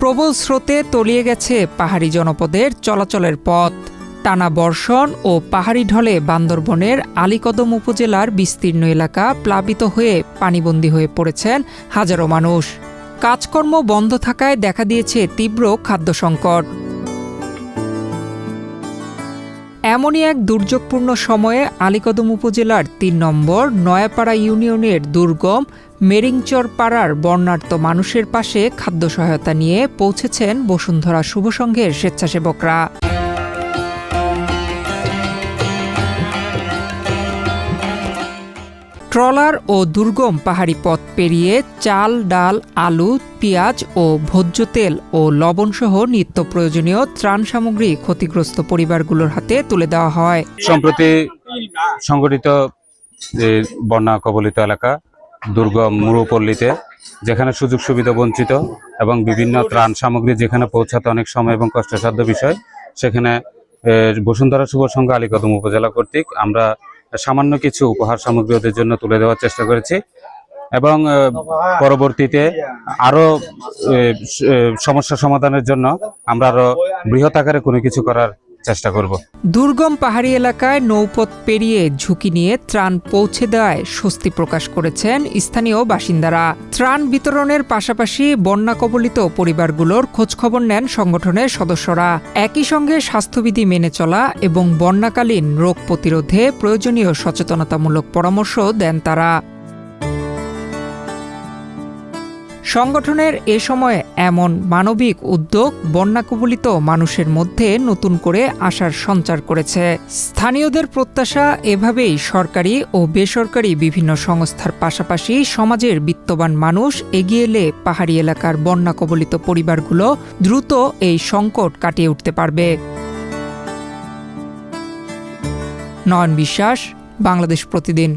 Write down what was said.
প্রবল স্রোতে তলিয়ে গেছে পাহাড়ি জনপদের চলাচলের পথ। টানা বর্ষণ ও পাহাড়ি ঢলে বান্দরবনের আলীকদম উপজেলার বিস্তীর্ণ এলাকা প্লাবিত হয়ে পানিবন্দী হয়ে পড়েছেন হাজারো মানুষ। কাজকর্ম বন্ধ থাকায় দেখা দিয়েছে তীব্র খাদ্য সংকট। এমনই এক দুর্যোগপূর্ণ সময়ে আলীকদম উপজেলার ৩ নম্বর নয়াপাড়া ইউনিয়নের দুর্গম মেরিংচর পাড়ার বন্যার্ত মানুষের পাশে খাদ্য সহায়তা নিয়ে পৌঁছেছেন বসুন্ধরা শুভ সংঘের স্বেচ্ছাসেবকরা। ট্রলার ও দুর্গম পাহাড়ি পথ পেরিয়ে চাল, ডাল, আলু, পেঁয়াজ ও ভোজ্য তেল ও লবণসহ নিত্য প্রয়োজনীয় ত্রাণ সামগ্রী ক্ষতিগ্রস্ত পরিবারগুলোর হাতে তুলে দেওয়া হয়। সম্প্রতি সংগঠিত বন্যা কবলিত এলাকা দুর্গম মুরুপল্লীতে যেখানে সুযোগ সুবিধা বঞ্চিত এবং বিভিন্ন ত্রাণ সামগ্রী যেখানে পৌঁছাতে অনেক সময় এবং কষ্টসাধ্য বিষয়, সেখানে বসুন্ধরা শুভ সংঘ আলীকদম উপজেলা কর্তৃক আমরা সামান্য কিছু উপহার সামগ্রী ওদের জন্য তুলে দেওয়ার চেষ্টা করেছি এবং পরবর্তীতে আরো সমস্যা সমাধানের জন্য আমরা আরো বৃহৎ আকারে কোনো কিছু করার চেষ্টা করব। দুর্গম পাহাড়ি এলাকায় নৌপথ পেরিয়ে ঝুঁকি নিয়ে ত্রাণ পৌঁছে দেওয়ায় স্বস্তি প্রকাশ করেছেন স্থানীয় বাসিন্দারা। ত্রাণ বিতরণের পাশাপাশি বন্যা কবলিত পরিবারগুলোর খোঁজখবর নেন সংগঠনের সদস্যরা। একই সঙ্গে স্বাস্থ্যবিধি মেনে চলা এবং বন্যাকালীন রোগ প্রতিরোধে প্রয়োজনীয় সচেতনতামূলক পরামর্শ দেন তারা। সংগঠনের এ সময় এমন মানবিক উদ্যোগ বন্যা কবলিত মানুষের মধ্যে নতুন করে আশার সঞ্চার করেছে। স্থানীয়দের প্রত্যাশা, এভাবেই সরকারি ও বেসরকারি বিভিন্ন সংস্থার পাশাপাশি সমাজের বিত্তবান মানুষ এগিয়ে এলে পাহাড়ি এলাকার বন্যা কবলিত পরিবারগুলো দ্রুত এই সংকট কাটিয়ে উঠতে পারবে। নয়ন বিশ্বাস, বাংলাদেশ প্রতিদিন।